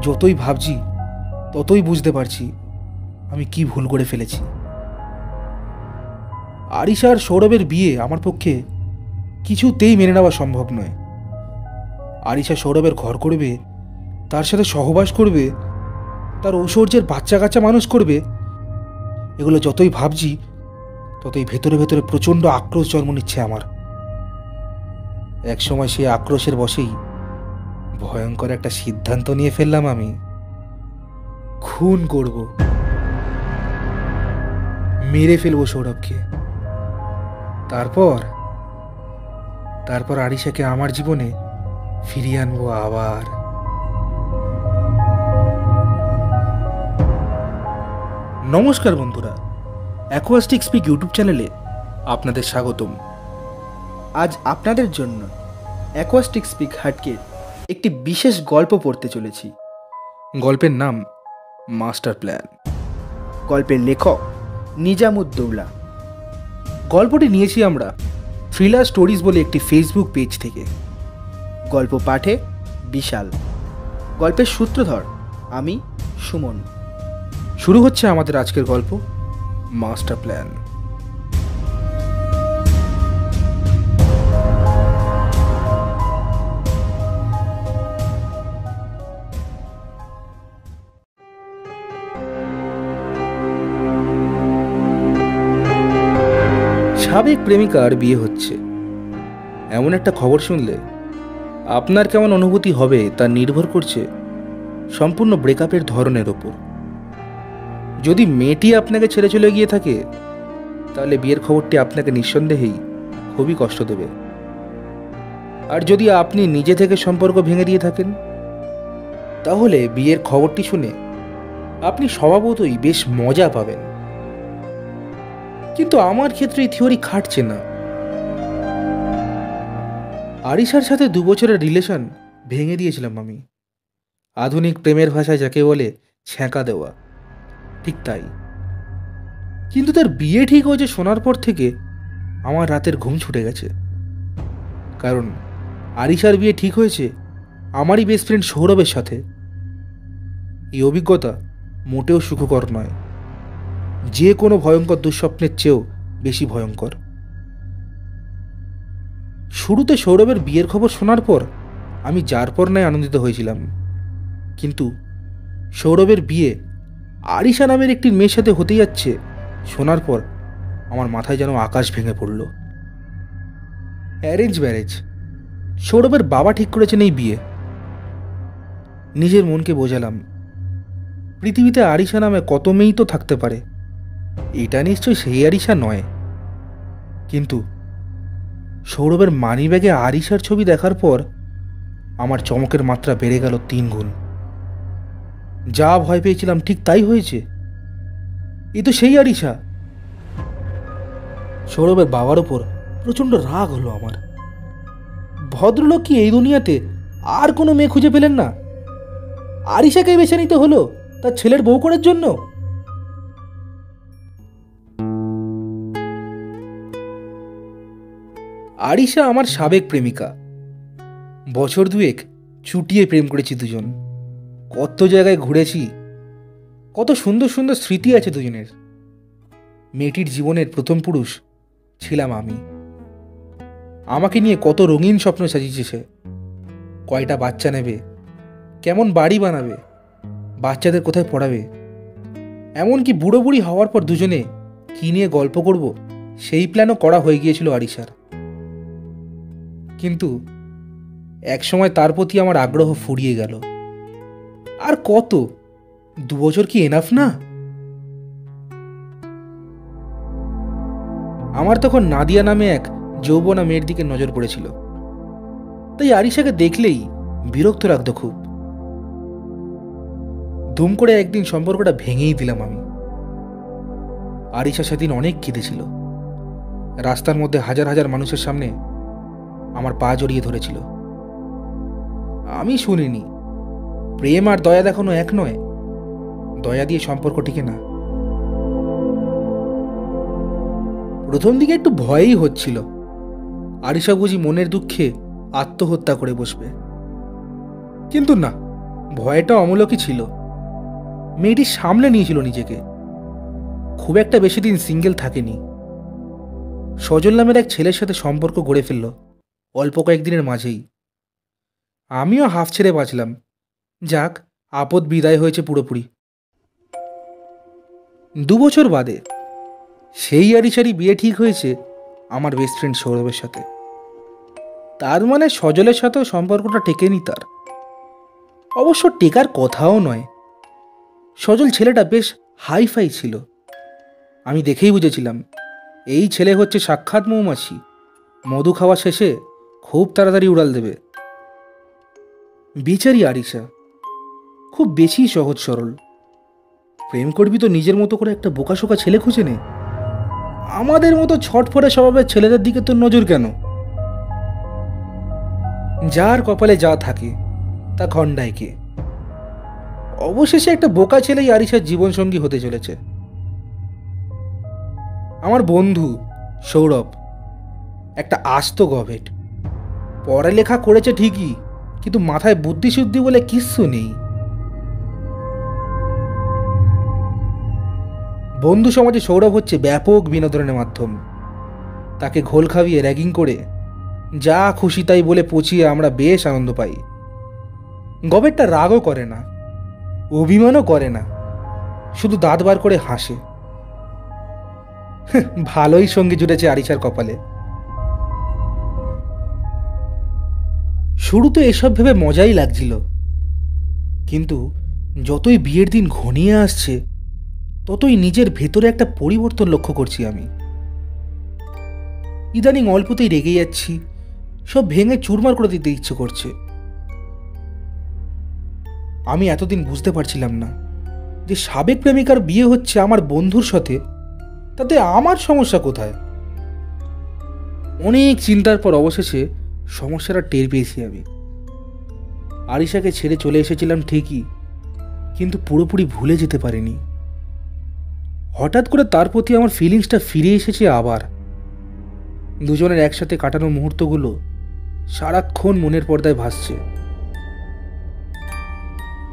যতই ভাবছি ততই বুঝতে পারছি আমি কি ভুল করে ফেলেছি। আরিশা আর সৌরভের বিয়ে আমার পক্ষে কিছুতেই মেনে নেওয়া সম্ভব নয়। আরিশা সৌরভের ঘর করবে, তার সাথে সহবাস করবে, তার ঐশ্বর্যের বাচ্চা কাচ্চা মানুষ করবে, এগুলো যতই ভাবছি ততই ভেতরে ভেতরে প্রচণ্ড আক্রোশ জন্ম নিচ্ছে আমার। একসময় সেই আক্রোশের বশেই ভয়ঙ্কর একটা সিদ্ধান্ত নিয়ে ফেললাম, আমি খুন করব, মেরে ফেলবো সৌরভকে। তারপর তারপর আরিশাকে আমার জীবনে ফিরিয়ে আনবো আবার। নমস্কার বন্ধুরা, অ্যাকোয়াস্টিক স্পিক ইউটিউব চ্যানেলে আপনাদের স্বাগতম। আজ আপনাদের জন্য অ্যাকোয়াস্টিক স্পিক হাটকের একটি বিশেষ গল্প পড়তে চলেছি। গল্পের নাম মাস্টার প্ল্যান। গল্পের লেখক নিজামুদ্দৌলা। গল্পটি নিয়েছি আমরা থ্রিলার স্টোরিজ বলে একটি ফেসবুক পেজ থেকে। গল্প পাঠে বিশাল, গল্পের সূত্রধর আমি সুমন। শুরু হচ্ছে আমাদের আজকের গল্প মাস্টার প্ল্যান। সাবেক প্রেমিকার বিয়ে হচ্ছে, এমন একটা খবর শুনলে আপনার কেমন অনুভূতি হবে তা নির্ভর করছে সম্পূর্ণ ব্রেকআপের ধরনের ওপর। যদি মেয়েটি আপনাকে ছেড়ে চলে গিয়ে থাকে তাহলে বিয়ের খবরটি আপনাকে নিঃসন্দেহেই খুবই কষ্ট দেবে। আর যদি আপনি নিজে থেকে সম্পর্ক ভেঙে দিয়ে থাকেন তাহলে বিয়ের খবরটি শুনে আপনি স্বভাবতই বেশ মজা পাবেন। কিন্তু আমার ক্ষেত্রে এই থিওরি খাটছে না। আরিশার সাথে 2 বছরের রিলেশন ভেঙে দিয়েছিলাম আমি। আধুনিক প্রেমের ভাষায় যাকে বলে ছ্যাঁকা দেওয়া, ঠিক তাই। কিন্তু তার বিয়ে ঠিক হয়েছে শোনার পর থেকে আমার রাতের ঘুম ছুটে গেছে। কারণ আরিশার বিয়ে ঠিক হয়েছে আমারই বেস্ট ফ্রেন্ড সৌরভের সাথে। এই অভিজ্ঞতা মোটেও সুখকর নয়, যে কোনো ভয়ঙ্কর দুঃস্বপ্নের চেয়েও বেশি ভয়ঙ্কর। শুরুতে সৌরভের বিয়ের খবর শোনার পর আমি যার পর নয় আনন্দিত হয়েছিলাম। কিন্তু সৌরভের বিয়ে আরিশা নামের একটি মেয়ের সাথে হতে যাচ্ছে শোনার পর আমার মাথায় যেন আকাশ ভেঙে পড়ল। অ্যারেঞ্জ ম্যারেজ, সৌরভের বাবা ঠিক করেছেন এই বিয়ে। নিজের মনকে বোঝালাম পৃথিবীতে আরিশা নামে কত মেয়েই তো থাকতে পারে, এটা নিশ্চয় সেই আরিশা নয়। কিন্তু সৌরভের মানিব্যাগে আরিশার ছবি দেখার পর আমার চমকের মাত্রা বেড়ে গেল 3 গুণ। যা ভয় পেয়েছিলাম ঠিক তাই হয়েছে। এ তো সেই আরিশা। সৌরভের বাবার ওপর প্রচণ্ড রাগ হলো আমার। ভদ্রলোক কি এই দুনিয়াতে আর কোনো মেয়ে খুঁজে পেলেন না? আরিশাকে বেছে নিতে হলো তার ছেলের বউ করার জন্য। আরিশা আমার সাবেক প্রেমিকা। বছর 2 চুটিয়ে প্রেম করেছি দুজন। কত জায়গায় ঘুরেছি, কত সুন্দর সুন্দর স্মৃতি আছে দুজনের। মেয়েটির জীবনের প্রথম পুরুষ ছিলাম আমি। আমাকে নিয়ে কত রঙিন স্বপ্ন সাজিয়েছে সে। কয়টা বাচ্চা নেবে, কেমন বাড়ি বানাবে, বাচ্চাদের কোথায় পড়াবে, এমনকি বুড়ো বুড়ি হওয়ার পর দুজনে কি নিয়ে গল্প করব সেই প্ল্যানও করা হয়ে গিয়েছিল আরিশার। কিন্তু একসময় তার প্রতি আমার আগ্রহ ফুরিয়ে গেল। আর কত, 2 বছর কি এনাফ না? আমার তখন নাদিয়া নামে এক যৌবনা মেয়ের দিকে নজর পড়েছিল, তাই আরিশাকে দেখলেই বিরক্ত লাগতো খুব। দুম করে একদিন সম্পর্কটা ভেঙেই দিলাম আমি। আরিশা সেদিন অনেক কেঁদেছিল। রাস্তার মধ্যে হাজার হাজার মানুষের সামনে আমার পা জড়িয়ে ধরেছিল। আমি শুনিনি প্রেম আর দয়া দেখানো এক নয়, দয়া দিয়ে সম্পর্ক টিকে না। প্রথম দিকে একটু ভয়ই হচ্ছিল, আরিশা বুঝি মনের দুঃখে আত্মহত্যা করে বসবে। কিন্তু না, ভয়টা অমূলকই ছিল। মেয়েটি সামলে নিয়েছিল নিজেকে। খুব একটা বেশি দিন সিঙ্গেল থাকেনি। সজল নামের এক ছেলের সাথে সম্পর্ক গড়ে ফেলল অল্প কয়েকদিনের মাঝেই। আমিও হাফ ছেড়ে বাঁচলাম। যাক, আপদ বিদায় হয়েছে পুরোপুরি। 2 বছর বাদে সেই আরিশারি বিয়ে ঠিক হয়েছে আমার বেস্ট ফ্রেন্ড সৌরভের সাথে। তার মানে সজলের সাথেও সম্পর্কটা টেকেনি তার। অবশ্য টেকার কথাও নয়। সজল ছেলেটা বেশ হাইফাই ছিল। আমি দেখেই বুঝেছিলাম এই ছেলে হচ্ছে সাক্ষাৎ মৌমাছি। মধু খাওয়া শেষে খুব তাড়াতাড়ি উড়াল দেবে। বেচারি আরিশা খুব বেশি সহজ সরল। প্রেম করবি তো নিজের মতো করে একটা বোকাশোকা ছেলে খুঁজে নে। আমাদের মতো ছটফটে স্বভাবের ছেলেদের দিকে তোর নজর কেন? যার কপালে যা থাকে তা খণ্ডায় কে। অবশেষে একটা বোকা ছেলেই আরিশার জীবনসঙ্গী হতে চলেছে। আমার বন্ধু সৌরভ একটা আস্ত গভেট। পড়ালেখা করেছে ঠিকই, কিন্তু মাথায় বুদ্ধিশুদ্ধি বলে কিচ্ছু নেই। বন্ধু সমাজে সৌরভ হচ্ছে ব্যাপক বিনোদনের মাধ্যম। তাকে ঘোল খাইয়ে র্যাগিং করে যা খুশি তাই বলে পচিয়ে আমরা বেশ আনন্দ পাই। গবেটটা রাগও করে না, অভিমানও করে না, শুধু দাঁত বার করে হাসে। ভালোই সঙ্গী জুটেছে আরিশার কপালে। শুরুতে এসব ভেবে মজাই লাগছিল, কিন্তু যতই বিয়ের দিন ঘনিয়ে আসছে ততই নিজের ভেতরে একটা পরিবর্তন লক্ষ্য করছি আমি। ইদানিং অল্পতেই রেগে যাচ্ছি, সব ভেঙে চুরমার করে দিতে ইচ্ছে করছে। আমি এতদিন বুঝতে পারছিলাম না যে সাবেক প্রেমিকার বিয়ে হচ্ছে আমার বন্ধুর সাথে, তাতে আমার সমস্যা কোথায়। অনেক চিন্তার পর অবশেষে সমস্যাটা টের পেয়েছি আমি। আরিশাকে ছেড়ে চলে এসেছিলাম ঠিকই, কিন্তু পুরোপুরি ভুলে যেতে পারিনি। হঠাৎ করে তার প্রতি আমার ফিলিংসটা ফিরে এসেছে আবার। দুজনের একসাথে কাটানো মুহূর্তগুলো সারাক্ষণ মনের পর্দায় ভাসছে।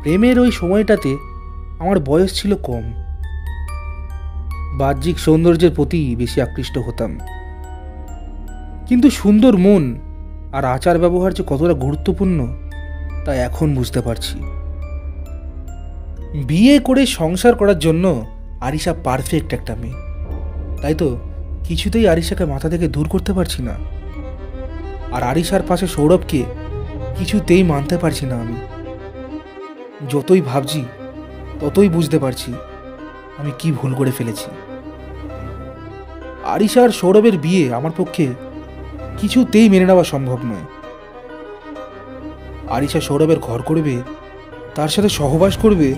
প্রেমের ওই সময়টাতে আমার বয়স ছিল কম, বাহ্যিক সৌন্দর্যের প্রতি বেশি আকৃষ্ট হতাম। কিন্তু সুন্দর মন আর আচার ব্যবহার যে কতটা গুরুত্বপূর্ণ তা এখন বুঝতে পারছি। বিয়ে করে সংসার করার জন্য আরিশা পারফেক্ট একটা মেয়ে, তাই তো কিছুতেই আরিশাকে মাথা থেকে দূর করতে পারছি না। আর আরিশার পাশে সৌরভকে কিছুতেই মানতে পারছি না আমি। যতই ভাবছি ততই বুঝতে পারছি আমি কি ভুল করে ফেলেছি। আরিশা আর সৌরভের বিয়ে আমার পক্ষে কিছুতেই মেনে নেওয়া সম্ভব নয়। আরিশা সৌরভের ঘর করবে, তার সাথে সহবাস করবে,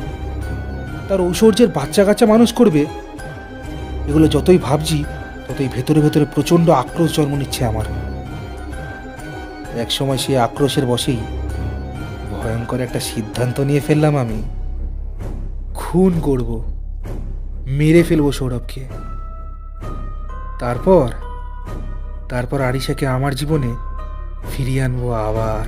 তার ঐশ্বর্যের বাচ্চা কাচ্চা মানুষ করবে, এগুলো যতই ভাবছি ততই ভেতরে ভেতরে প্রচণ্ড আক্রোশ জন্ম নিচ্ছে আমার। একসময় সে আক্রোশের বশেই ভয়ঙ্কর একটা সিদ্ধান্ত নিয়ে ফেললাম আমি। খুন করব, মেরে ফেলবো সৌরভকে। তারপর আরিশাকে আমার জীবনে ফিরিয়ে আনবো আবার।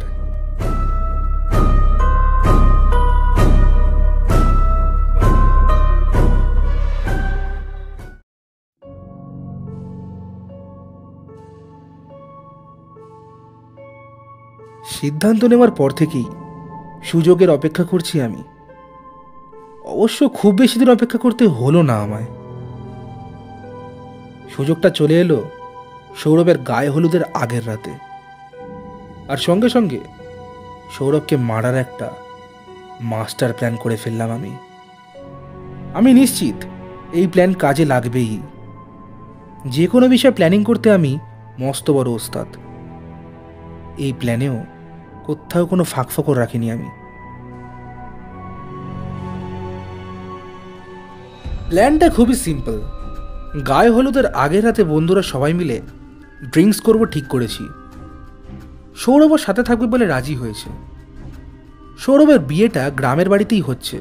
সিদ্ধান্ত নেওয়ার পর থেকেই সুযোগের অপেক্ষা করছি আমি। অবশ্য খুব বেশি দিন অপেক্ষা করতে হলো না আমায়। সুযোগটা চলে এলো সৌরভের গায়ে হলুদের আগের রাতে। আর সঙ্গে সঙ্গে সৌরভকে মারার একটা মাস্টার প্ল্যান করে ফেললাম আমি। আমি নিশ্চিত এই প্ল্যান কাজে লাগবেই। যে কোনো বিষয়ে প্ল্যানিং করতে আমি মস্ত বড় ওস্তাদ। এই প্ল্যানেও কোথাও কোনো ফাঁকফোকর রাখিনি আমি। প্ল্যানটা খুবই সিম্পল। গায়ে হলুদের আগের রাতে বন্ধুরা সবাই মিলে ড্রিঙ্কস করব ঠিক করেছি। সৌরভও সাথে থাকবে বলে রাজি হয়েছে। সৌরভের বিয়েটা গ্রামের বাড়িতেই হচ্ছে।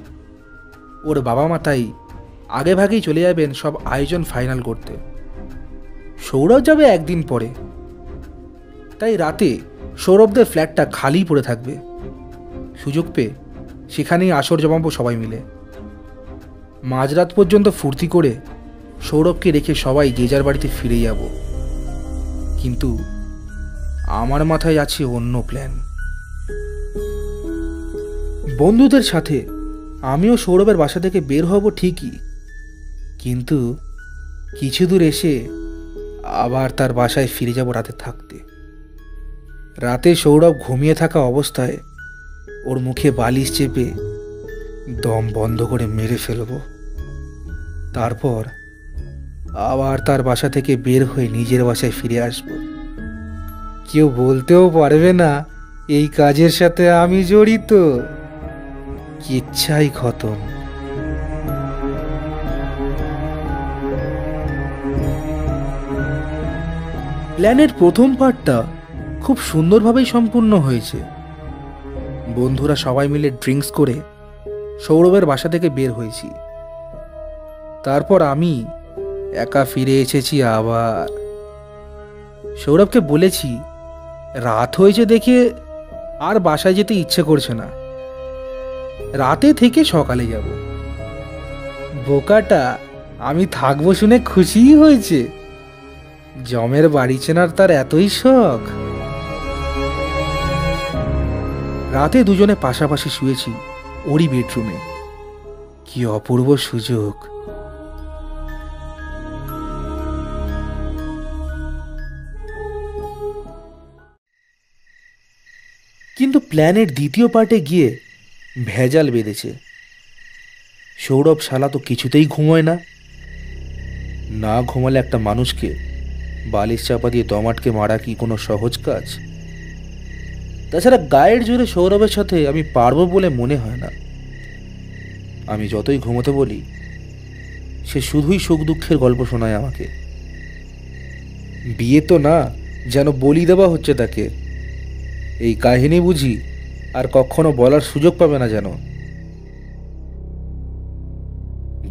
ওর বাবা মা তাই আগে ভাগেই চলে যাবেন সব আয়োজন ফাইনাল করতে। সৌরভ যাবে একদিন পরে, তাই রাতে সৌরভদের ফ্ল্যাটটা খালি পড়ে থাকবে। সুযোগ পেয়ে সেখানেই আসর জমাবো সবাই মিলে। মাঝরাত পর্যন্ত ফুর্তি করে সৌরভকে রেখে সবাই যে যার বাড়িতে ফিরে যাব। কিন্তু আমার মাথায় আছে অন্য প্ল্যান। বন্ধুদের সাথে আমিও সৌরভের বাসা থেকে বের হব ঠিকই, কিন্তু কিছু দূর এসে আবার তার বাসায় ফিরে যাব রাতে থাকতে। রাতে সৌরভ ঘুমিয়ে থাকা অবস্থায় ওর মুখে বালিশ চেপে দম বন্ধ করে মেরে ফেলব। তারপর আবার তার বাসা থেকে বের হয়ে নিজের বাসায় ফিরে আসব। কেউ বলতেও পারবে না এই কাজের সাথে আমি জড়িত। কিচ্ছাই খতম। প্ল্যানের প্রথম পার্টটা খুব সুন্দরভাবেই সম্পূর্ণ হয়েছে। বন্ধুরা সবাই মিলে ড্রিঙ্কস করে সৌরভের বাসা থেকে বের হয়েছি। তারপর আমি একা ফিরে এসেছি আবার। সৌরভকে বলেছি রাত হয়েছে দেখে আর বাসায় যেতে ইচ্ছে করছে না, রাতে থেকে সকালে যাব। বোকাটা আমি থাকবো শুনে খুশিই হয়েছে। জমের বাড়ি চেনার তার এতই শখ। রাতে দুজনে পাশাপাশি শুয়েছি ওরই বেডরুমে। কি অপূর্ব সুযোগ। কিন্তু প্ল্যানের দ্বিতীয় পার্টে গিয়ে ভেজাল বেঁধেছে। সৌরভ শালা তো কিছুতেই ঘুমোয় না। না ঘুমালে একটা মানুষকে বালিশ চাপা দিয়ে দম আটকে মারা কি কোনো সহজ কাজ? তাছাড়া গায়ের জোরে সৌরভের সাথে আমি পারবো বলে মনে হয় না। আমি যতই ঘুমোতে বলি সে শুধুই সুখ দুঃখের গল্প শোনায় আমাকে। বিয়ে তো না, যেন বলি দেওয়া হচ্ছে তাকে। এই কাহিনী বুঝি আর কখনো বলার সুযোগ পাবে না যেন।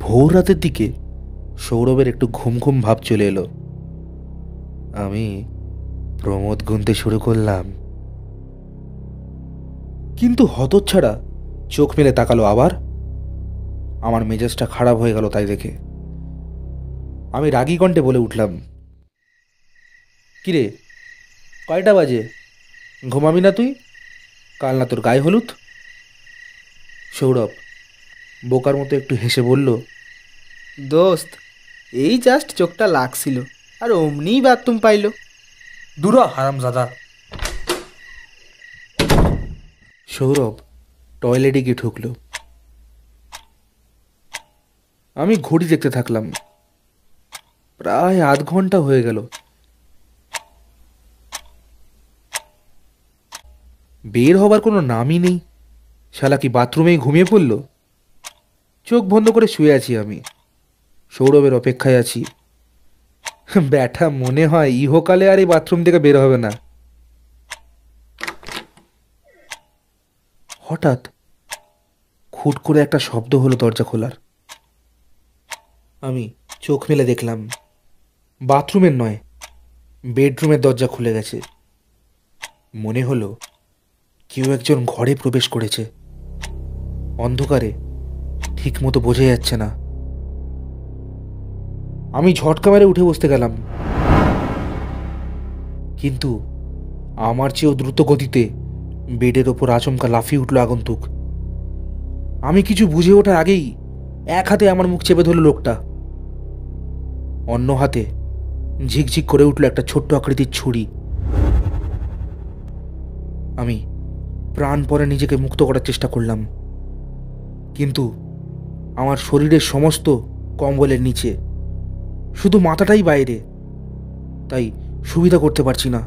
ভোর রাতের দিকে সৌরভের একটু ঘুম ঘুম ভাব চলে এলো। আমি প্রমোদ গুনতে শুরু করলাম, কিন্তু হতচ্ছাড়া চোখ মেলে তাকালো আবার। আমার মেজাজটা খারাপ হয়ে গেল তাই দেখে। আমি রাগী কণ্ঠে বলে উঠলাম, কিরে কয়টা বাজে? ঘুমাবি না তুই? কাল না তোর গায়ে হলুদ? সৌরভ বোকার মতো একটু হেসে বলল, দোস্ত, এই জাস্ট চোখটা লাগছিল আর অমনিই বাথরুম পাইলো। দূরা হারামজাদা। সৌরভ টয়লেটে গিয়ে ঢুকল। আমি ঘড়ি দেখতে থাকলাম। প্রায় আধ ঘন্টা হয়ে গেল। বের হবার কোনো নামই নেই। শালা কি বাথরুমেই ঘুমিয়ে পড়ল? চোখ বন্ধ করে শুয়ে আছি আমি। সৌরভের অপেক্ষায় আছি। ব্যাটা মনে হয় ইহকালে আর এই বাথরুম থেকে বের হবে না। হঠাৎ খুট করে একটা শব্দ হলো দরজা খোলার। আমি চোখ মেলে দেখলাম বাথরুমের নয়, বেডরুমের দরজা খুলে গেছে। মনে হলো কেউ একজন ঘরে প্রবেশ করেছে। অন্ধকারে ঠিক মতো বোঝা যাচ্ছে না। আমি ঝটকা মেরে উঠে বসতে গেলাম, কিন্তু আমার চেয়েও দ্রুত গতিতে বেডের ওপর আচমকা লাফিয়ে উঠল আগন্তুক। আমি কিছু বুঝে ওঠার আগেই এক হাতে আমার মুখ চেপে ধরল লোকটা, অন্য হাতে ঝিকঝিক করে উঠল একটা ছোট্ট আকৃতির ছুরি। আমি প্রাণপণে নিজেকে মুক্ত করার চেষ্টা করলাম, কিন্তু আমার শরীরের সমস্ত কম্বলের নিচে, শুধু মাথাটাই বাইরে, তাই সুবিধা করতে পারছি না।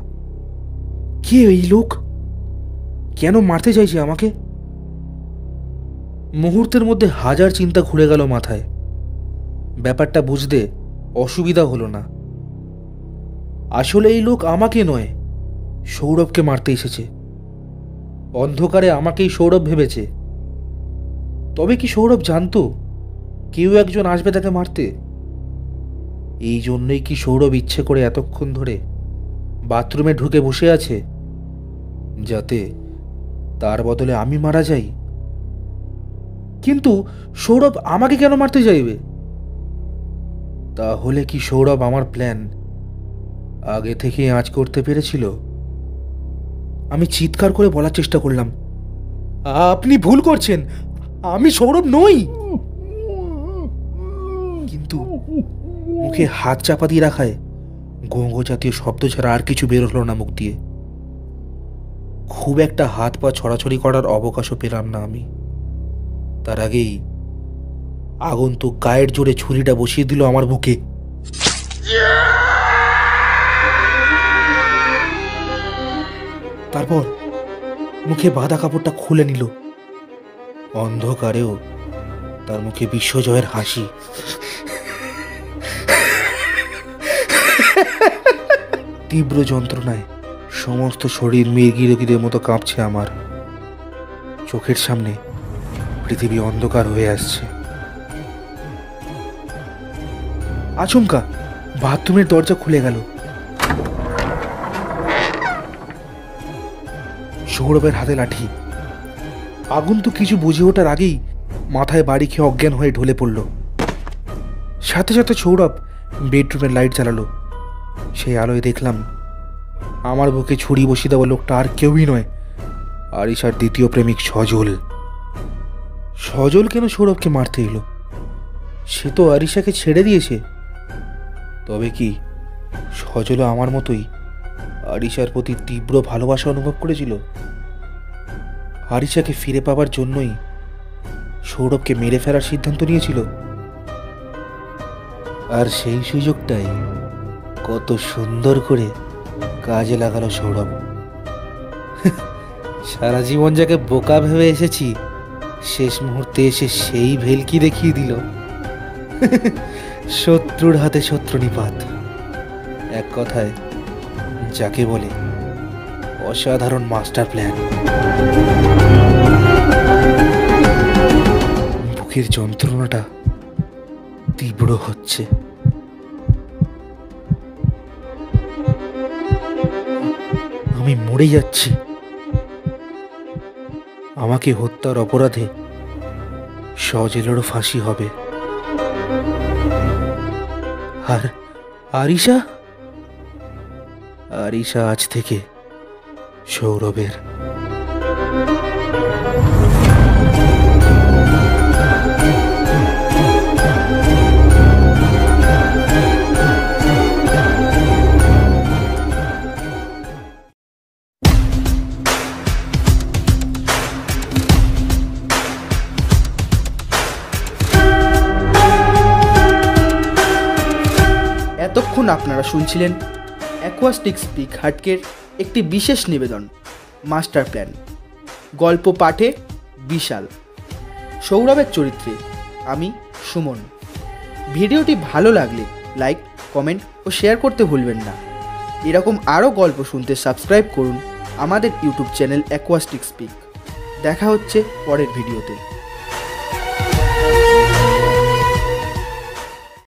কে এই লোক? কেন মারতে চাইছে আমাকে? মুহূর্তের মধ্যে হাজার চিন্তা ঘুরে গেল মাথায়। ব্যাপারটা বুঝতে অসুবিধা হলো না। আসলে এই লোক আমাকে নয়, সৌরভকে মারতে এসেছে। অন্ধকারে আমাকেই সৌরভ ভেবেছে। তবে কি সৌরভ জানতো কেউ একজন আসবে তাকে মারতে? এই জন্যই কি সৌরভ ইচ্ছে করে এতক্ষণ ধরে বাথরুমে ঢুকে বসে আছে, যাতে তার বদলে আমি মারা যাই? কিন্তু সৌরভ আমাকে কেন মারতে চাইবে? তাহলে কি সৌরভ আমার প্ল্যান আগে থেকে আঁচ করতে পেরেছিল? আমি চিৎকার করে বলার চেষ্টা করলাম, আপনি ভুল করছেন, আমি সৌরভ নই। কিন্তু মুখে হাত চাপা দিয়ে রাখায় গঙ্গ জাতীয় শব্দ ছাড়া আর কিছু বের হলো না মুখ দিয়ে। খুব একটা হাত পা ছড়াছড়ি করার অবকাশও পেলাম না আমি। তার আগেই আগন্তুক গায়ের জোরে ছুরিটা বসিয়ে দিল আমার বুকে। তারপর মুখে বাঁধা কাপড়টা খুলে নিল। অন্ধকারেও তার মুখে বিশ্বজয়ের হাসি। তীব্র যন্ত্রণায় সমস্ত শরীর মৃগীর মতো কাঁপছে আমার। চোখের সামনে পৃথিবী অন্ধকার হয়ে আসছে। আচমকা বাথরুমের দরজা খুলে গেল। সৌরভের হাতে লাঠি। আগন্তুক কিছু বুঝে ওঠার আগেই মাথায় বাড়ি খেয়ে অজ্ঞান হয়ে ঢলে পড়ল। সাথে সাথে সৌরভ বেডরুমের লাইট জ্বালালো। সেই আলোয় দেখলাম আমার বুকে ছুরি বসিয়ে দেওয়া লোকটা আর কেউই নয়, আরিশার দ্বিতীয় প্রেমিক সজল। সজল কেন সৌরভকে মারতে এলো? সে তো আরিশাকে ছেড়ে দিয়েছে। তবে কি সজলও আমার মতোই আরিশার প্রতি তীব্র ভালোবাসা অনুভব করেছিল? আরিশাকে ফিরে পাবার জন্যই সৌরভকে মেরে ফেলার সিদ্ধান্ত নিয়েছিল। আর সেই সুযোগটাই কত সুন্দর করে কাজে লাগালো সৌরভ। সারা জীবন যাকে বোকা ভেবে এসেছি, শেষ মুহূর্তে এসে সেই ভেলকি দেখিয়ে দিল। শত্রুর হাতে শত্রু নিপাত। এক কথায় যাকে বলে অসাধারণ মাস্টার প্ল্যান। বুকের যন্ত্রণাটা তীব্র হচ্ছে। আমি মরে যাচ্ছি। আমাকে হত্যার অপরাধে সজলেরও ফাঁসি হবে। আর আরিশা আজ থেকে সৌরভের। এতক্ষণ আপনারা শুনছিলেন অ্যাকোয়াস্টিক স্পিক হাটকের একটি বিশেষ নিবেদন, মাস্টার প্ল্যান। গল্প পাঠে বিশাল, সৌরভের চরিত্রে আমি সুমন। ভিডিওটি ভালো লাগলে লাইক, কমেন্ট ও শেয়ার করতে ভুলবেন না। এরকম আরও গল্প শুনতে সাবস্ক্রাইব করুন আমাদের ইউটিউব চ্যানেল অ্যাকোয়াস্টিক স্পিক। দেখা হচ্ছে পরের ভিডিওতে।